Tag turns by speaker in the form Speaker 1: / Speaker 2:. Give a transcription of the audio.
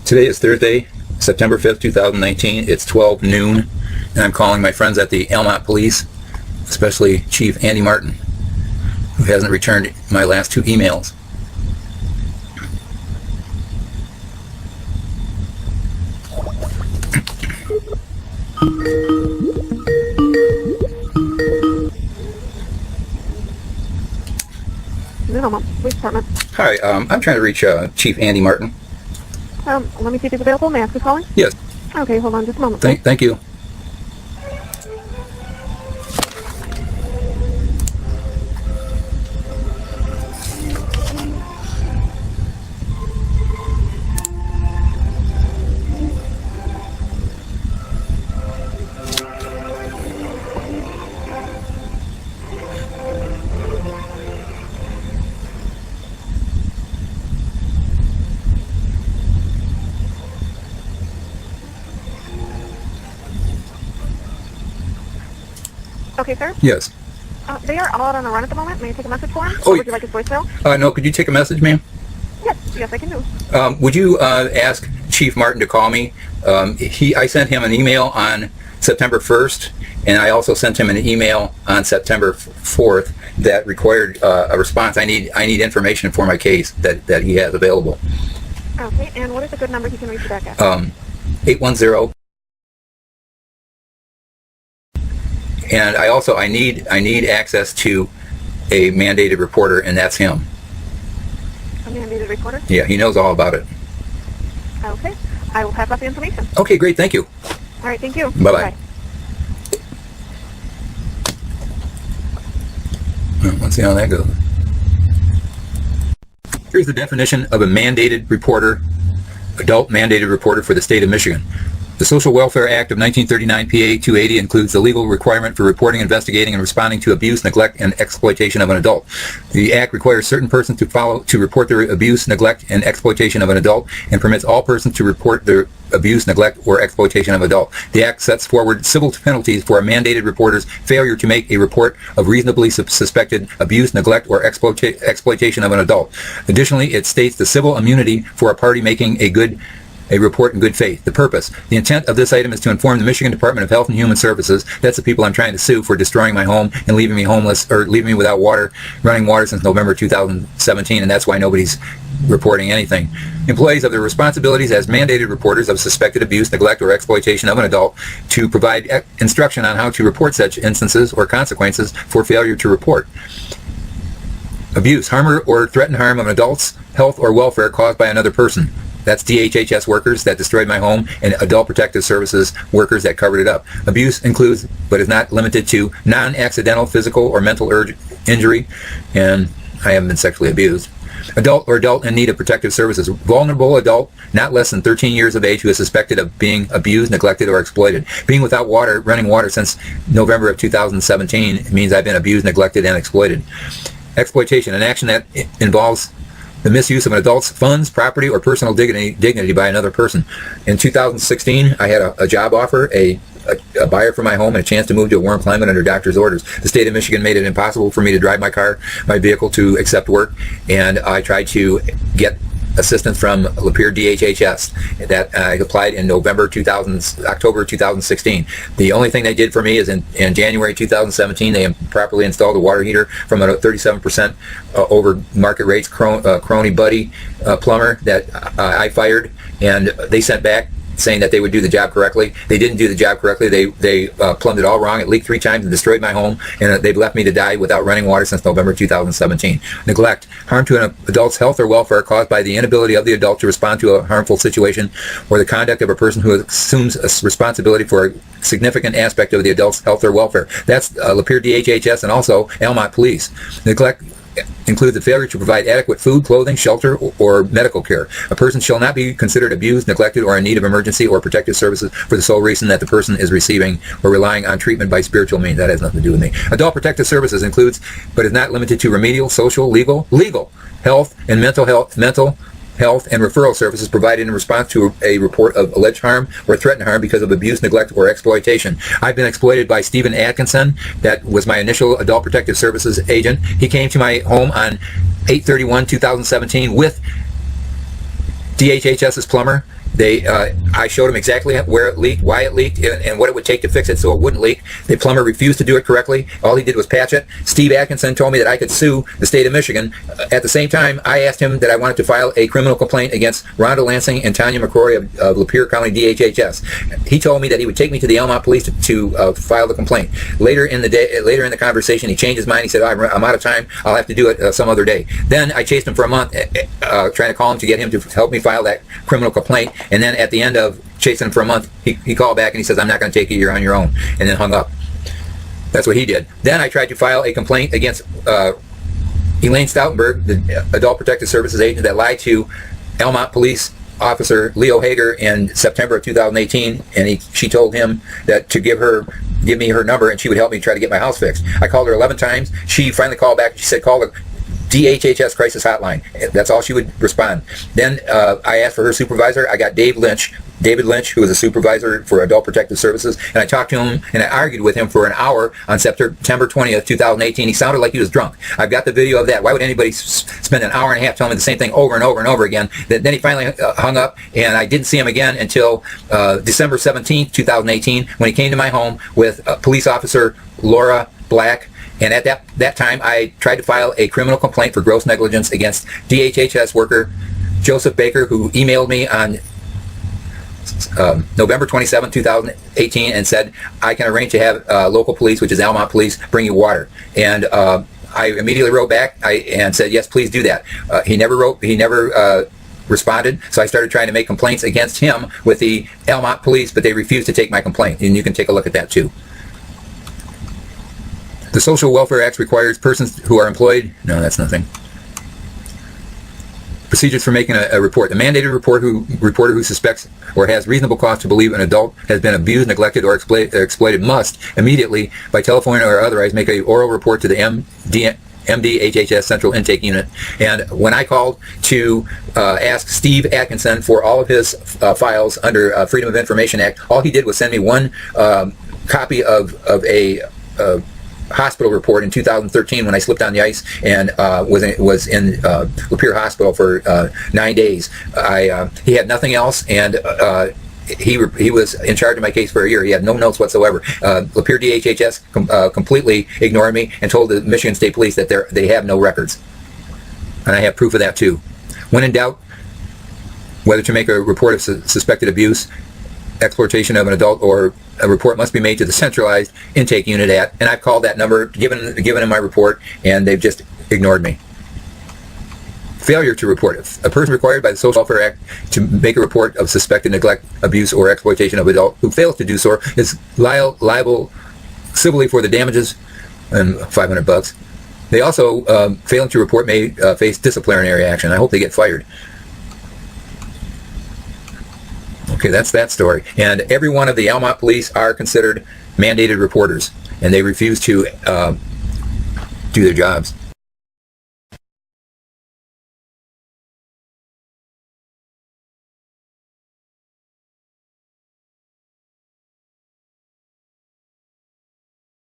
Speaker 1: Today is Thursday, September 5th, 2019. It's 12 noon, and I'm calling my friends at the Almont Police, especially Chief Andy Martin, who hasn't returned my last 2 emails.
Speaker 2: Police Department.
Speaker 1: Hi, I'm trying to reach Chief Andy Martin.
Speaker 2: Let me see if he's available. May I ask who's calling?
Speaker 1: Yes.
Speaker 2: Okay, hold on just a moment.
Speaker 1: Thank you.
Speaker 2: Okay, sir.
Speaker 1: Yes.
Speaker 2: They are all out on a run at the moment. May I take a message for him?
Speaker 1: Oh,
Speaker 2: or would you like his voicemail?
Speaker 1: No, could you take a message, ma'am?
Speaker 2: Yes, I can do.
Speaker 1: Would you ask Chief Martin to call me? I sent him an email on September 1st, and I also sent him an email on September 4th that required a response. I need information for my case that he has available.
Speaker 2: Okay, and what is a good number he can reach you back at?
Speaker 1: 810. And I need access to a mandated reporter, and that's him.
Speaker 2: A mandated reporter?
Speaker 1: Yeah, he knows all about it.
Speaker 2: Okay, I will pass out the information.
Speaker 1: Okay, great, thank you.
Speaker 2: All right, thank you.
Speaker 1: Bye-bye. Let's see how that goes. Here's the definition of a mandated reporter, adult mandated reporter for the state of Michigan. The Social Welfare Act of 1939, PA 280, includes the legal requirement for reporting, investigating, and responding to abuse, neglect, and exploitation of an adult. The Act requires certain persons to report their abuse, neglect, and exploitation of an adult, and permits all persons to report their abuse, neglect, or exploitation of an adult. The Act sets forward civil penalties for a mandated reporter's failure to make a report of reasonably suspected abuse, neglect, or exploitation of an adult. Additionally, it states the civil immunity for a party making a report in good faith. The purpose. The intent of this item is to inform the Michigan Department of Health and Human Services, that's the people I'm trying to sue for destroying my home and leaving me homeless, or leaving me without running water since November 2017, and that's why nobody's reporting anything. Employees of their responsibilities as mandated reporters of suspected abuse, neglect, or exploitation of an adult to provide instruction on how to report such instances or consequences for failure to report. Abuse, harm or threatened harm of an adult's health or welfare caused by another person. That's DHHS workers that destroyed my home and Adult Protective Services workers that covered it up. Abuse includes, but is not limited to, non-accidental physical or mental injury, and I haven't been sexually abused. Adult or adult in need of protective services. Vulnerable adult, not less than 13 years of age, who is suspected of being abused, neglected, or exploited. Being without running water since November of 2017 means I've been abused, neglected, and exploited. Exploitation, an action that involves the misuse of an adult's funds, property, or personal dignity by another person. In 2016, I had a job offer, a buyer for my home, and a chance to move to a warm climate under doctor's orders. The state of Michigan made it impossible for me to drive my vehicle to accept work, and I tried to get assistance from LAPEER DHHS that I applied in October 2016. The only thing they did for me is in January 2017, they improperly installed a water heater from a 37% over market rates crony buddy plumber that I fired, and they sent back saying that they would do the job correctly. They didn't do the job correctly. They plumbed it all wrong. It leaked 3 times and destroyed my home, and they've left me to die without running water since November 2017. Neglect, harm to an adult's health or welfare caused by the inability of the adult to respond to a harmful situation, or the conduct of a person who assumes a responsibility for a significant aspect of the adult's health or welfare. That's LAPEER DHHS and also Almont Police. Neglect includes the failure to provide adequate food, clothing, shelter, or medical care. A person shall not be considered abused, neglected, or in need of emergency or protective services for the sole reason that the person is receiving or relying on treatment by spiritual means. That has nothing to do with me. Adult protective services includes, but is not limited to, remedial, social, legal, health, and mental health, and referral services provided in response to a report of alleged harm or threatened harm because of abuse, neglect, or exploitation. I've been exploited by Stephen Atkinson. That was my initial Adult Protective Services agent. He came to my home on 8/31/2017 with DHHS's plumber. I showed him exactly where it leaked, why it leaked, and what it would take to fix it so it wouldn't leak. The plumber refused to do it correctly. All he did was patch it. Steve Atkinson told me that I could sue the state of Michigan. At the same time, I asked him that I wanted to file a criminal complaint against Rhonda Lansing and Tanya McCRORY of Lapeer County DHHS. He told me that he would take me to the Almont Police to file the complaint. Later in the conversation, he changed his mind. He said, oh, I'm out of time. I'll have to do it some other day. Then I chased him for a month, trying to call him to get him to help me file that criminal complaint. And then at the end of chasing him for a month, he called back and he says, I'm not going to take it, you're on your own, and then hung up. That's what he did. Then I tried to file a complaint against ELAINE STOUTENBURG, the Adult Protective Services agent that lied to Almont Police Officer Leo Hager in September of 2018, and she told him that to give me her number and she would help me try to get my house fixed. I called her 11 times. She finally called back. She said, call the DHHS crisis hotline. That's all she would respond. Then I asked for her supervisor. I got David Lynch, who was a supervisor for Adult Protective Services, and I talked to him and I argued with him for an hour on September 20th, 2018. He sounded like he was drunk. I've got the video of that. Why would anybody spend an hour and a half telling me the same thing over and over and over again? Then he finally hung up, and I didn't see him again until December 17th, 2018, when he came to my home with police officer Laura Black. And at that time, I tried to file a criminal complaint for gross negligence against DHHS worker Joseph Baker, who emailed me on November 27, 2018, and said, I can arrange to have local police, which is Almont Police, bring you water. And I immediately wrote back and said, yes, please do that. He never responded, so I started trying to make complaints against him with the Almont Police, but they refused to take my complaint. And you can take a look at that too. The Social Welfare Act requires persons who are employed. No, that's nothing. Procedures for making a report. The mandated reporter who suspects or has reasonable cause to believe an adult has been abused, neglected, or exploited must immediately, by telephone or otherwise, make an oral report to the MDHHS Central Intake Unit. And when I called to ask Steve Atkinson for all of his files under Freedom of Information Act, all he did was send me one copy of a hospital report in 2013 when I slipped on the ice and was in Lapeer Hospital for 9 days. He had nothing else, and he was in charge of my case for a year. He had no notes whatsoever. Lapeer DHHS completely ignored me and told the Michigan State Police that they have no records. And I have proof of that too. When in doubt whether to make a report of suspected abuse, exploitation of an adult, or a report must be made to the centralized intake unit and I've called that number, given them my report, and they've just ignored me. Failure to report. If a person required by the Social Welfare Act to make a report of suspected neglect, abuse, or exploitation of an adult who fails to do so is liable civilly for the damages and $500. They also, failing to report, may face disciplinary action. I hope they get fired. Okay, that's that story. And every one of the Almont Police are considered mandated reporters, and they refuse to do their jobs.